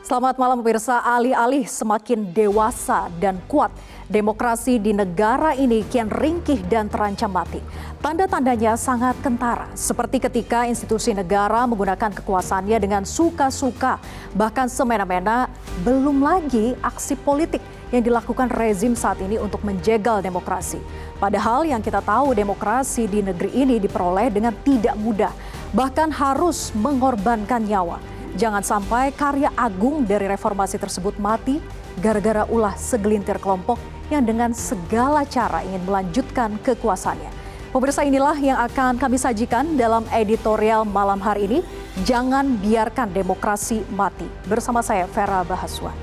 Selamat malam pemirsa, alih-alih semakin dewasa dan kuat, demokrasi di negara ini kian ringkih dan terancam mati. Tanda-tandanya sangat kentara, seperti ketika institusi negara menggunakan kekuasaannya dengan suka-suka, bahkan semena-mena, belum lagi aksi politik yang dilakukan rezim saat ini untuk menjegal demokrasi. Padahal yang kita tahu demokrasi di negeri ini diperoleh dengan tidak mudah, bahkan harus mengorbankan nyawa. Jangan sampai karya agung dari reformasi tersebut mati gara-gara ulah segelintir kelompok yang dengan segala cara ingin melanjutkan kekuasaannya. Pemirsa, inilah yang akan kami sajikan dalam editorial malam hari ini. Jangan biarkan demokrasi mati. Bersama saya Vera Bahaswan.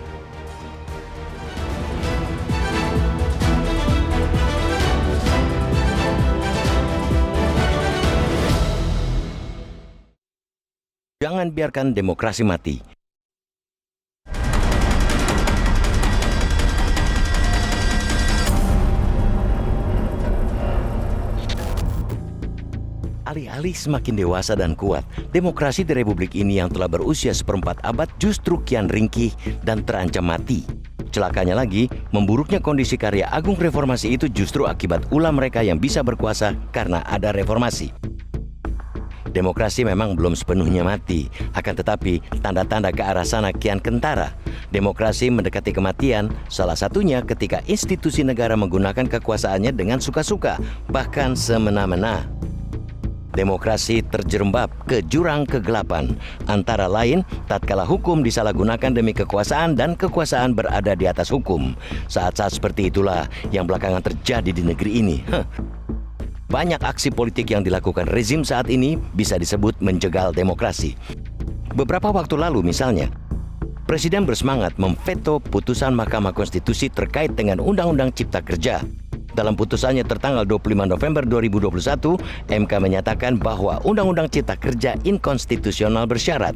Jangan biarkan demokrasi mati. Alih-alih semakin dewasa dan kuat, demokrasi di Republik ini yang telah berusia seperempat abad justru kian ringkih dan terancam mati. Celakanya lagi, memburuknya kondisi karya agung reformasi itu justru akibat ulah mereka yang bisa berkuasa karena ada reformasi. Demokrasi memang belum sepenuhnya mati, akan tetapi tanda-tanda ke arah sana kian kentara. Demokrasi mendekati kematian, salah satunya ketika institusi negara menggunakan kekuasaannya dengan suka-suka, bahkan semena-mena. Demokrasi terjerembab ke jurang kegelapan, antara lain tatkala hukum disalahgunakan demi kekuasaan dan kekuasaan berada di atas hukum. Saat-saat seperti itulah yang belakangan terjadi di negeri ini. Banyak aksi politik yang dilakukan rezim saat ini bisa disebut menjegal demokrasi. Beberapa waktu lalu misalnya, Presiden bersemangat memveto putusan Mahkamah Konstitusi terkait dengan Undang-Undang Cipta Kerja. Dalam putusannya tertanggal 25 November 2021, MK menyatakan bahwa Undang-Undang Cipta Kerja inkonstitusional bersyarat.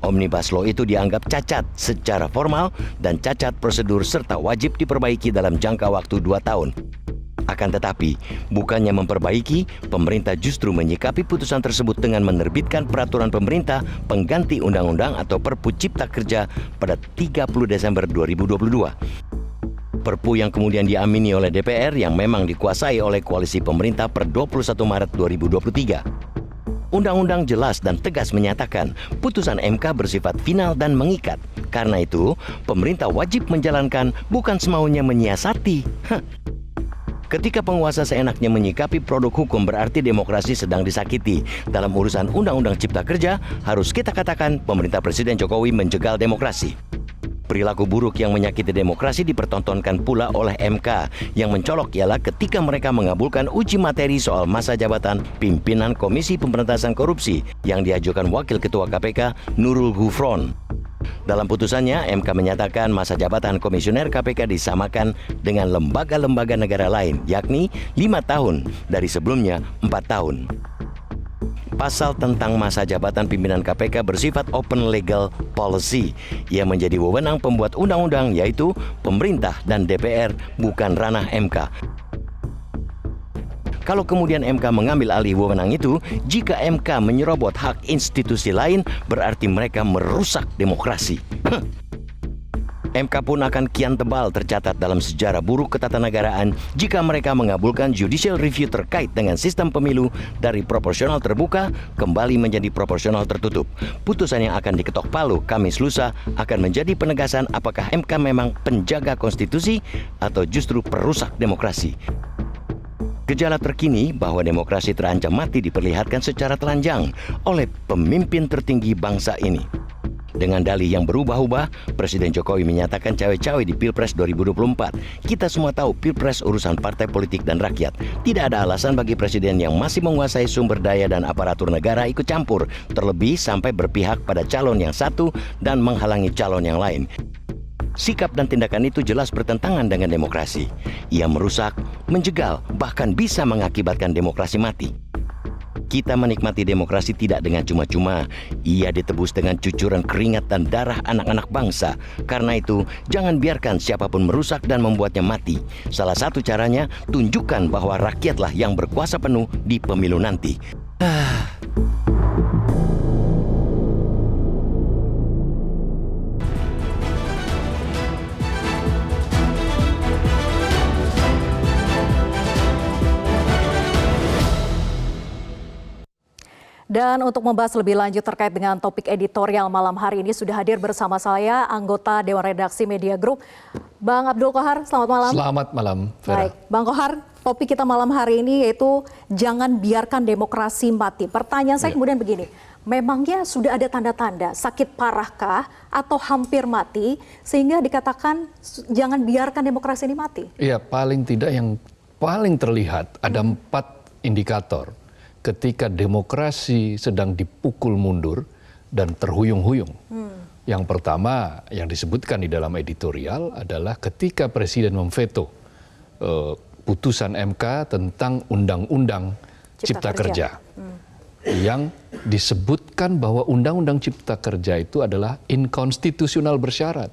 Omnibus Law itu dianggap cacat secara formal dan cacat prosedur serta wajib diperbaiki dalam jangka waktu 2 tahun. Akan tetapi, bukannya memperbaiki, pemerintah justru menyikapi putusan tersebut dengan menerbitkan peraturan pemerintah pengganti undang-undang atau Perpu Cipta Kerja pada 30 Desember 2022. Perpu yang kemudian diamini oleh DPR yang memang dikuasai oleh koalisi pemerintah per 21 Maret 2023. Undang-undang jelas dan tegas menyatakan putusan MK bersifat final dan mengikat. Karena itu, pemerintah wajib menjalankan, bukan semaunya menyiasati. Ketika penguasa seenaknya menyikapi produk hukum berarti demokrasi sedang disakiti. Dalam urusan Undang-Undang Cipta Kerja, harus kita katakan pemerintah Presiden Jokowi menjegal demokrasi. Perilaku buruk yang menyakiti demokrasi dipertontonkan pula oleh MK. Yang mencolok ialah ketika mereka mengabulkan uji materi soal masa jabatan pimpinan Komisi Pemberantasan Korupsi yang diajukan Wakil Ketua KPK Nurul Gufron. Dalam putusannya, MK menyatakan masa jabatan komisioner KPK disamakan dengan lembaga-lembaga negara lain, yakni 5 tahun dari sebelumnya 4 tahun. Pasal tentang masa jabatan pimpinan KPK bersifat open legal policy yang menjadi wewenang pembuat undang-undang, yaitu pemerintah dan DPR, bukan ranah MK. Kalau kemudian MK mengambil alih wewenang itu, jika MK menyerobot hak institusi lain, berarti mereka merusak demokrasi. MK pun akan kian tebal tercatat dalam sejarah buruk ketatanegaraan jika mereka mengabulkan judicial review terkait dengan sistem pemilu dari proporsional terbuka kembali menjadi proporsional tertutup. Putusan yang akan diketok palu Kamis lusa akan menjadi penegasan apakah MK memang penjaga konstitusi atau justru perusak demokrasi. Gejala terkini bahwa demokrasi terancam mati diperlihatkan secara telanjang oleh pemimpin tertinggi bangsa ini. Dengan dalih yang berubah-ubah, Presiden Jokowi menyatakan cawe-cawe di Pilpres 2024. Kita semua tahu Pilpres urusan partai politik dan rakyat. Tidak ada alasan bagi Presiden yang masih menguasai sumber daya dan aparatur negara ikut campur, terlebih sampai berpihak pada calon yang satu dan menghalangi calon yang lain. Sikap dan tindakan itu jelas bertentangan dengan demokrasi. Ia merusak, menjegal, bahkan bisa mengakibatkan demokrasi mati. Kita menikmati demokrasi tidak dengan cuma-cuma. Ia ditebus dengan cucuran keringat dan darah anak-anak bangsa. Karena itu, jangan biarkan siapapun merusak dan membuatnya mati. Salah satu caranya, tunjukkan bahwa rakyatlah yang berkuasa penuh di pemilu nanti. Dan untuk membahas lebih lanjut terkait dengan topik editorial malam hari ini sudah hadir bersama saya anggota Dewan Redaksi Media Group, Bang Abdul Qohar. Selamat malam. Selamat malam, Vera. Baik, Bang Qohar, topik kita malam hari ini yaitu jangan biarkan demokrasi mati. Pertanyaan saya kemudian begini, memangnya sudah ada tanda-tanda sakit parahkah atau hampir mati sehingga dikatakan jangan biarkan demokrasi ini mati? Iya, paling tidak yang paling terlihat ada 4 indikator ketika demokrasi sedang dipukul mundur dan terhuyung-huyung. Yang pertama yang disebutkan di dalam editorial adalah ketika Presiden memveto putusan MK tentang Undang-Undang Cipta Kerja. Yang disebutkan bahwa Undang-Undang Cipta Kerja itu adalah inkonstitusional bersyarat.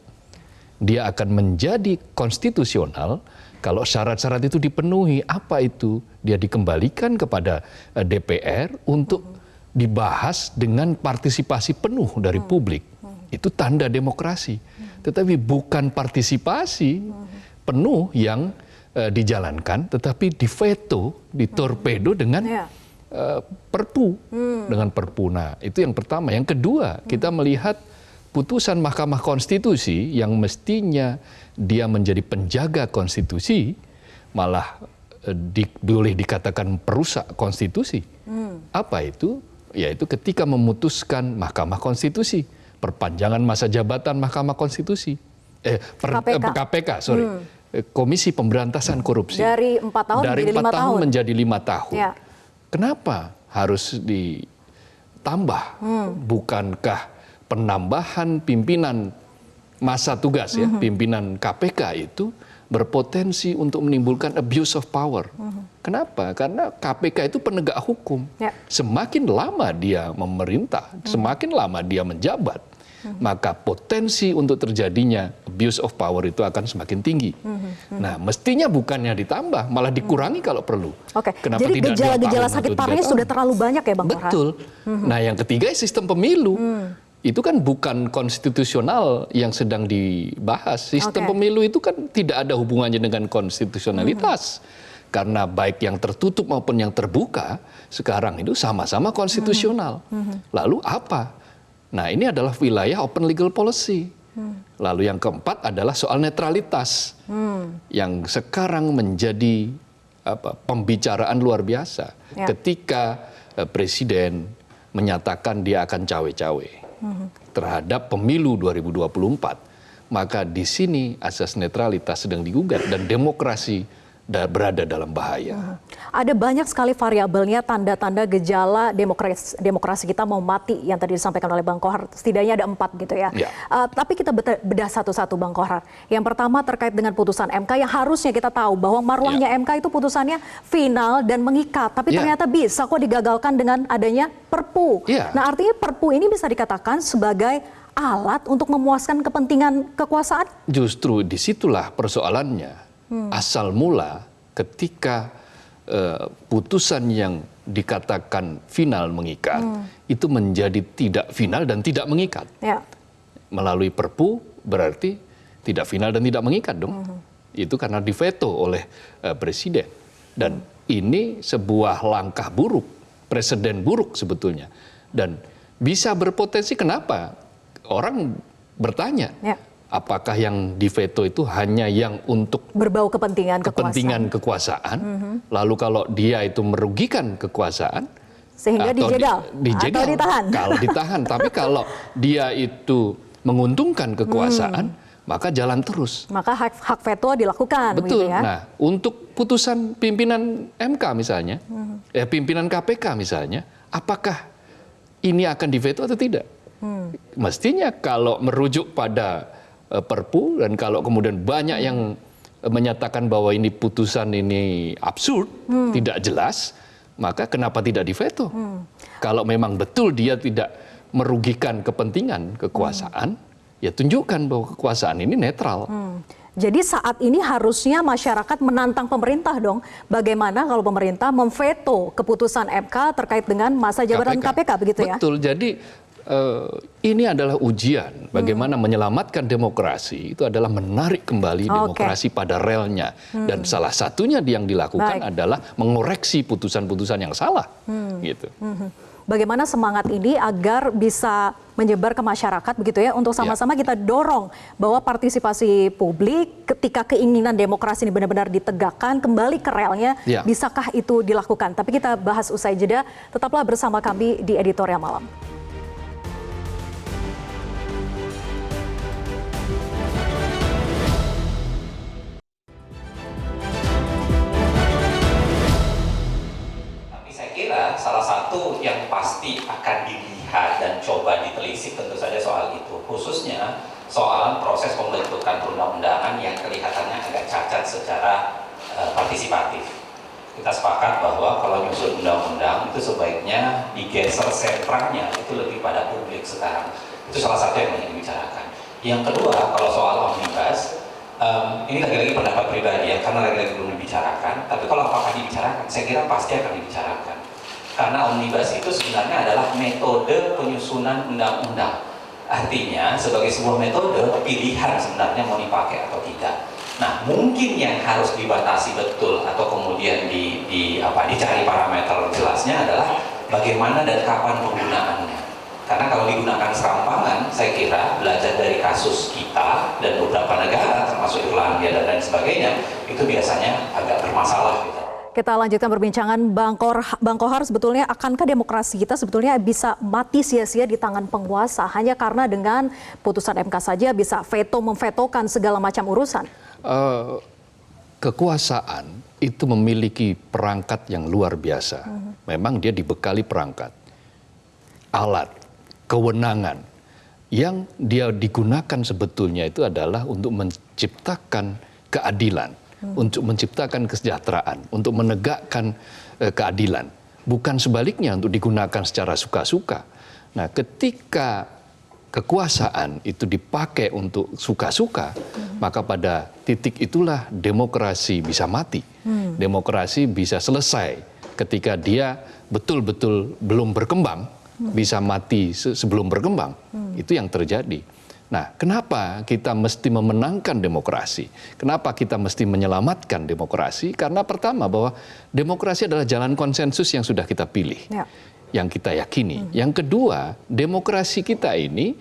Dia akan menjadi konstitusional kalau syarat-syarat itu dipenuhi. Apa itu? Dia dikembalikan kepada DPR untuk dibahas dengan partisipasi penuh dari publik. Itu tanda demokrasi. Tetapi bukan partisipasi penuh yang dijalankan, tetapi diveto, ditorpedo dengan perpu. Dengan perpu. Nah, itu yang pertama. Yang kedua, kita melihat putusan Mahkamah Konstitusi yang mestinya dia menjadi penjaga konstitusi, malah boleh dikatakan perusak konstitusi. Apa itu? Yaitu ketika memutuskan Mahkamah Konstitusi, perpanjangan masa jabatan Mahkamah Konstitusi, KPK, Komisi Pemberantasan Korupsi. Dari 4 tahun dari menjadi 5 tahun. Menjadi 5 tahun. Ya. Kenapa harus ditambah? Bukankah penambahan pimpinan masa tugas ya, pimpinan KPK itu berpotensi untuk menimbulkan abuse of power. Kenapa? Karena KPK itu penegak hukum. Ya. Semakin lama dia memerintah, semakin lama dia menjabat, maka potensi untuk terjadinya abuse of power itu akan semakin tinggi. Nah, mestinya bukannya ditambah, malah dikurangi kalau perlu. Oke. Kenapa Jadi tidak 2 gejala-gejala tahun sakit atau 3 parahnya tahun? sudah terlalu banyak ya, Bang Qohar? Betul. Nah, yang ketiga sistem pemilu. Itu kan bukan konstitusional yang sedang dibahas. Sistem pemilu itu kan tidak ada hubungannya dengan konstitusionalitas. Karena baik yang tertutup maupun yang terbuka, sekarang itu sama-sama konstitusional. Lalu apa? Nah, ini adalah wilayah open legal policy. Lalu yang keempat adalah soal netralitas. Yang sekarang menjadi pembicaraan luar biasa. Ya. Ketika Presiden menyatakan dia akan cawe-cawe terhadap pemilu 2024, maka di sini asas netralitas sedang digugat dan demokrasi berada dalam bahaya. Ada banyak sekali variabelnya, tanda-tanda gejala demokrasi kita mau mati yang tadi disampaikan oleh Bang Qohar. Setidaknya ada 4 gitu ya. Tapi kita bedah satu-satu, Bang Qohar. Yang pertama terkait dengan putusan MK yang harusnya kita tahu bahwa marwahnya MK itu putusannya final dan mengikat. Tapi ternyata bisa kok digagalkan dengan adanya perpu. Nah, artinya perpu ini bisa dikatakan sebagai alat untuk memuaskan kepentingan kekuasaan? Justru disitulah persoalannya. Asal mula ketika putusan yang dikatakan final mengikat itu menjadi tidak final dan tidak mengikat. Melalui perpu berarti tidak final dan tidak mengikat dong. Itu karena diveto oleh Presiden. Dan ini sebuah langkah buruk, presiden buruk sebetulnya. Dan bisa berpotensi kenapa? Orang bertanya. Apakah yang diveto itu hanya yang untuk berbau kepentingan kekuasaan? Lalu kalau dia itu merugikan kekuasaan, sehingga dijegal atau ditahan? Kalau ditahan, tapi kalau dia itu menguntungkan kekuasaan, maka jalan terus. Maka hak veto dilakukan. Betul. Ya? Nah, untuk putusan pimpinan MK misalnya, pimpinan KPK misalnya, apakah ini akan diveto atau tidak? Mestinya kalau merujuk pada perpu dan kalau kemudian banyak yang menyatakan bahwa ini putusan ini absurd, tidak jelas, maka kenapa tidak diveto? Kalau memang betul dia tidak merugikan kepentingan kekuasaan, ya tunjukkan bahwa kekuasaan ini netral. Jadi saat ini harusnya masyarakat menantang pemerintah dong. Bagaimana kalau pemerintah memveto keputusan MK terkait dengan masa jabatan KPK begitu ya? Betul. Jadi ini adalah ujian bagaimana menyelamatkan demokrasi itu adalah menarik kembali demokrasi pada relnya. Dan salah satunya yang dilakukan adalah mengoreksi putusan-putusan yang salah. Gitu. Bagaimana semangat ini agar bisa menyebar ke masyarakat begitu ya, untuk sama-sama kita dorong bahwa partisipasi publik ketika keinginan demokrasi ini benar-benar ditegakkan kembali ke relnya, bisakah itu dilakukan? Tapi kita bahas usai jeda, tetaplah bersama kami di Editorial Malam. Salah satu yang pasti akan dilihat dan coba ditelisik tentu saja soal itu, khususnya soal proses pembentukan perundang-undangan yang kelihatannya agak cacat secara partisipatif. Kita sepakat bahwa kalau nyusun undang-undang itu sebaiknya digeser sentralnya itu lebih pada publik sekarang. Itu salah satu yang ingin dibicarakan. Yang kedua, kalau soal omnibus, ini lagi-lagi pendapat pribadi ya, karena lagi-lagi belum dibicarakan. Tapi kalau apakah dibicarakan, saya kira pasti akan dibicarakan. Karena omnibus itu sebenarnya adalah metode penyusunan undang-undang. Artinya sebagai sebuah metode pilihan sebenarnya mau dipakai atau tidak. Nah, mungkin yang harus dibatasi betul atau kemudian dicari parameter jelasnya adalah bagaimana dan kapan penggunaannya. Karena kalau digunakan serampangan, saya kira belajar dari kasus kita dan beberapa negara termasuk Irlandia dan lain sebagainya, itu biasanya agak bermasalah gitu. Kita lanjutkan perbincangan, Bang Kohar, sebetulnya akankah demokrasi kita sebetulnya bisa mati sia-sia di tangan penguasa hanya karena dengan putusan MK saja bisa memvetokan segala macam urusan? Kekuasaan itu memiliki perangkat yang luar biasa. Memang dia dibekali perangkat, alat, kewenangan yang dia digunakan sebetulnya itu adalah untuk menciptakan keadilan. Untuk menciptakan kesejahteraan, untuk menegakkan keadilan. Bukan sebaliknya untuk digunakan secara suka-suka. Nah, ketika kekuasaan itu dipakai untuk suka-suka, maka pada titik itulah demokrasi bisa mati. Demokrasi bisa selesai ketika dia betul-betul belum berkembang, bisa mati sebelum berkembang. Itu yang terjadi. Nah, kenapa kita mesti memenangkan demokrasi? Kenapa kita mesti menyelamatkan demokrasi? Karena pertama bahwa demokrasi adalah jalan konsensus yang sudah kita pilih, yang kita yakini. Yang kedua, demokrasi kita ini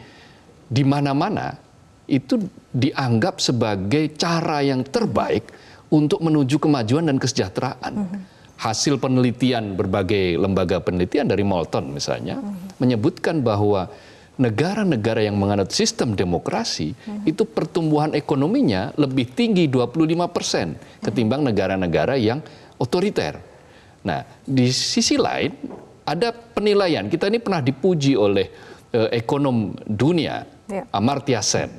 di mana-mana itu dianggap sebagai cara yang terbaik untuk menuju kemajuan dan kesejahteraan. Hasil penelitian berbagai lembaga penelitian dari Moulton misalnya menyebutkan bahwa negara-negara yang menganut sistem demokrasi itu pertumbuhan ekonominya lebih tinggi 25% ketimbang negara-negara yang otoriter. Nah, di sisi lain ada penilaian, kita ini pernah dipuji oleh ekonom dunia, Amartya Sen,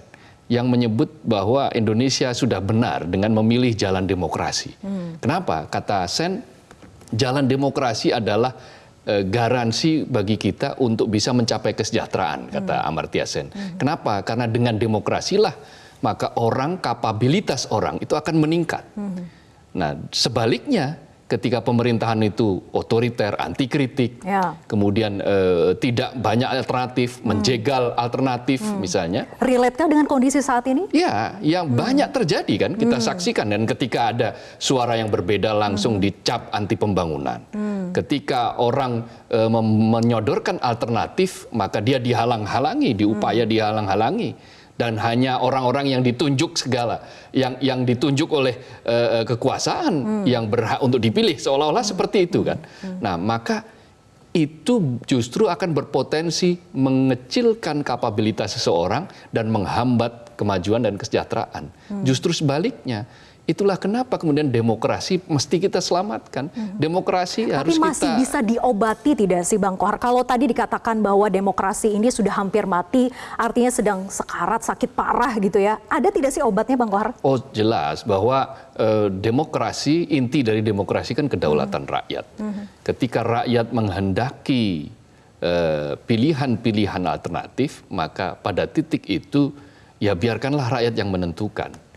yang menyebut bahwa Indonesia sudah benar dengan memilih jalan demokrasi. Kenapa? Kata Sen, jalan demokrasi adalah garansi bagi kita untuk bisa mencapai kesejahteraan, kata Amartya Sen. Kenapa? Karena dengan demokrasilah maka kapabilitas orang itu akan meningkat. Nah, sebaliknya ketika pemerintahan itu otoriter, anti kritik, kemudian tidak banyak alternatif, menjegal alternatif misalnya. Relate-kah dengan kondisi saat ini? Ya, yang banyak terjadi kan, kita saksikan. Dan ketika ada suara yang berbeda langsung dicap anti pembangunan. Ketika orang menyodorkan alternatif, maka dia dihalang-halangi, diupaya dihalang-halangi. Dan hanya orang-orang yang ditunjuk yang ditunjuk oleh kekuasaan yang berhak untuk dipilih, seolah-olah seperti itu kan. Nah, maka itu justru akan berpotensi mengecilkan kapabilitas seseorang dan menghambat kemajuan dan kesejahteraan. Justru sebaliknya. Itulah kenapa kemudian demokrasi mesti kita selamatkan. Demokrasi harus kita... Tapi masih bisa diobati tidak sih Bang Kohar? Kalau tadi dikatakan bahwa demokrasi ini sudah hampir mati, artinya sedang sekarat, sakit parah gitu ya. Ada tidak sih obatnya Bang Kohar? Oh jelas bahwa demokrasi, inti dari demokrasi kan kedaulatan rakyat. Ketika rakyat menghendaki pilihan-pilihan alternatif, maka pada titik itu ya biarkanlah rakyat yang menentukan.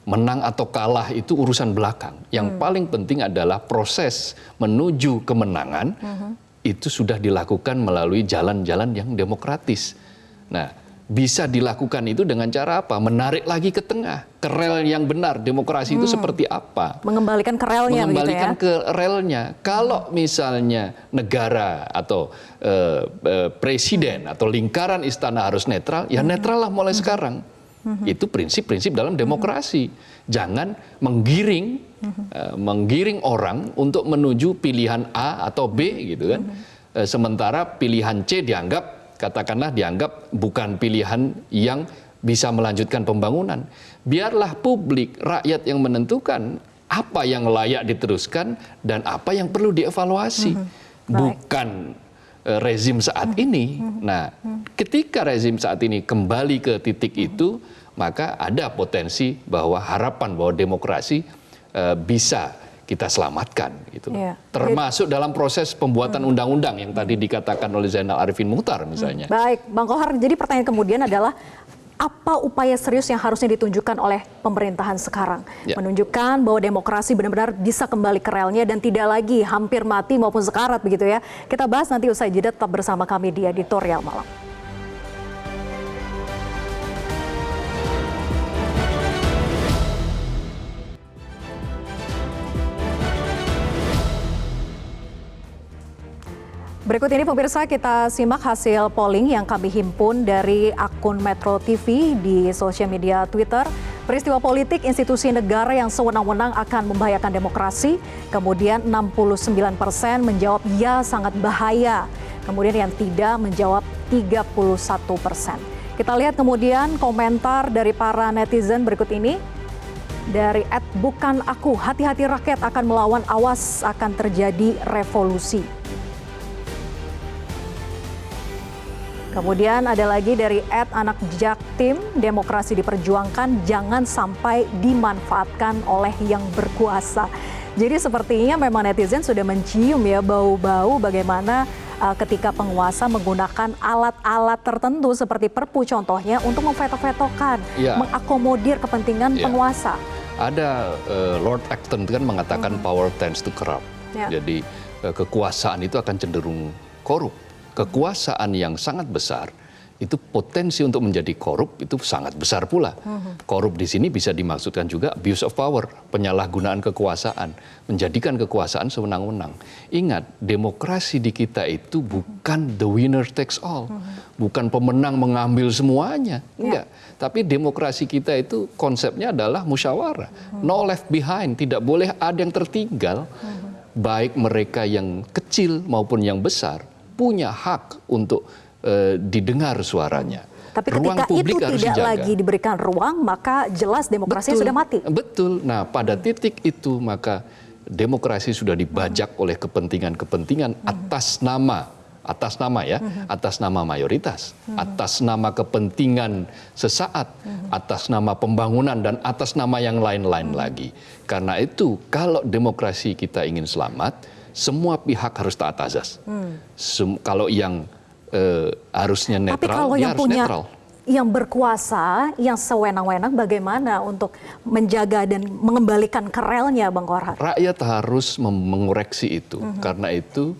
Menang atau kalah itu urusan belakang. Yang paling penting adalah proses menuju kemenangan itu sudah dilakukan melalui jalan-jalan yang demokratis. Nah, bisa dilakukan itu dengan cara apa? Menarik lagi ke tengah, ke rel yang benar. Demokrasi itu seperti apa? Mengembalikan ke relnya Mengembalikan begitu ya? ke relnya. Kalau misalnya negara atau presiden atau lingkaran istana harus netral, ya netral lah mulai sekarang. Itu prinsip-prinsip dalam demokrasi. Jangan menggiring orang untuk menuju pilihan A atau B gitu kan. Sementara pilihan C katakanlah dianggap bukan pilihan yang bisa melanjutkan pembangunan. Biarlah publik, rakyat yang menentukan apa yang layak diteruskan dan apa yang perlu dievaluasi. Bukan rezim saat ini. Nah, ketika rezim saat ini kembali ke titik itu, maka ada potensi bahwa harapan bahwa demokrasi bisa kita selamatkan gitu. Termasuk dalam proses pembuatan undang-undang yang tadi dikatakan oleh Zainal Arifin Muchtar misalnya. Baik, Bang Kohar, jadi pertanyaan kemudian adalah apa upaya serius yang harusnya ditunjukkan oleh pemerintahan sekarang? Menunjukkan bahwa demokrasi benar-benar bisa kembali ke relnya dan tidak lagi hampir mati maupun sekarat begitu ya. Kita bahas nanti usai jeda, tetap bersama kami di Editorial Malam. Berikut ini pemirsa, kita simak hasil polling yang kami himpun dari akun Metro TV di sosial media Twitter. Peristiwa politik institusi negara yang sewenang-wenang akan membahayakan demokrasi. Kemudian 69% menjawab ya sangat bahaya. Kemudian yang tidak menjawab 31%. Kita lihat kemudian komentar dari para netizen berikut ini. Dari @bukan aku, hati-hati rakyat akan melawan, awas akan terjadi revolusi. Kemudian ada lagi dari @anakjaktim, demokrasi diperjuangkan, jangan sampai dimanfaatkan oleh yang berkuasa. Jadi sepertinya memang netizen sudah mencium ya bau-bau bagaimana ketika penguasa menggunakan alat-alat tertentu seperti Perpu contohnya untuk memveto-vetokan, mengakomodir kepentingan penguasa. Ada Lord Acton kan mengatakan power tends to corrupt. Jadi kekuasaan itu akan cenderung korup. Kekuasaan yang sangat besar itu potensi untuk menjadi korup itu sangat besar pula. Korup di sini bisa dimaksudkan juga abuse of power, penyalahgunaan kekuasaan, menjadikan kekuasaan sewenang-wenang. Ingat, demokrasi di kita itu bukan the winner takes all, bukan pemenang mengambil semuanya, enggak. Tapi demokrasi kita itu konsepnya adalah musyawarah, no left behind, tidak boleh ada yang tertinggal, baik mereka yang kecil maupun yang besar punya hak untuk didengar suaranya. Tapi ketika itu tidak lagi diberikan ruang, maka jelas demokrasi sudah mati. Betul. Nah, pada titik itu maka demokrasi sudah dibajak oleh kepentingan-kepentingan atas nama mayoritas, atas nama kepentingan sesaat, atas nama pembangunan dan atas nama yang lain-lain lagi. Karena itu, kalau demokrasi kita ingin selamat, semua pihak harus taat azas. Kalau yang harusnya netral, tapi kalau yang harus punya netral. Yang berkuasa, yang sewenang-wenang, bagaimana untuk menjaga dan mengembalikan ke relnya, Bang Kohar? Rakyat harus mengoreksi itu. Karena itu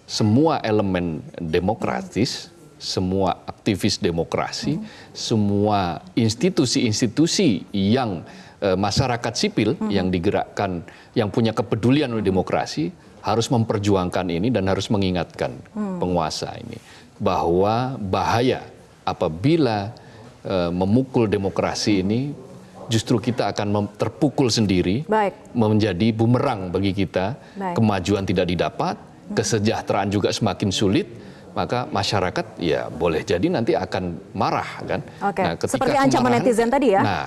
semua elemen demokratis, semua aktivis demokrasi, semua institusi-institusi yang masyarakat sipil yang digerakkan, yang punya kepedulian oleh demokrasi, harus memperjuangkan ini dan harus mengingatkan penguasa ini bahwa bahaya apabila memukul demokrasi ini, justru kita akan terpukul sendiri, menjadi bumerang bagi kita, kemajuan tidak didapat, kesejahteraan juga semakin sulit, maka masyarakat ya boleh jadi nanti akan marah kan. Nah, seperti ancaman netizen tadi ya. Nah,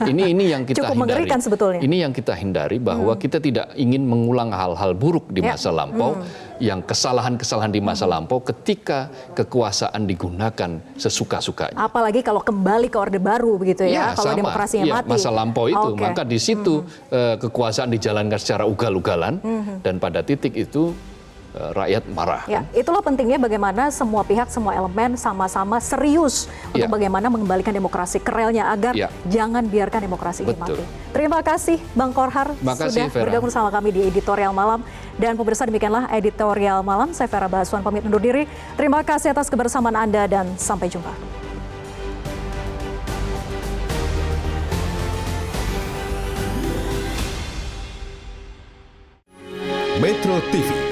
ini yang kita cukup hindari. Mengerikan sebetulnya. Ini yang kita hindari bahwa kita tidak ingin mengulang hal-hal buruk di masa lampau, yang kesalahan-kesalahan di masa lampau ketika kekuasaan digunakan sesuka-sukanya. Apalagi kalau kembali ke Orde Baru begitu ya, kalau demokrasinya mati. Masa lampau itu, maka di situ kekuasaan dijalankan secara ugal-ugalan dan pada titik itu rakyat marah. Ya, itulah pentingnya bagaimana semua pihak, semua elemen sama-sama serius untuk bagaimana mengembalikan demokrasi ke relnya agar jangan biarkan demokrasi ini mati. Terima kasih Bang Kohar sudah bergabung sama kami di Editorial Malam. Dan pemirsa, demikianlah editorial malam. Saya Vera Baswan pamit undur diri. Terima kasih atas kebersamaan Anda dan sampai jumpa. Metro TV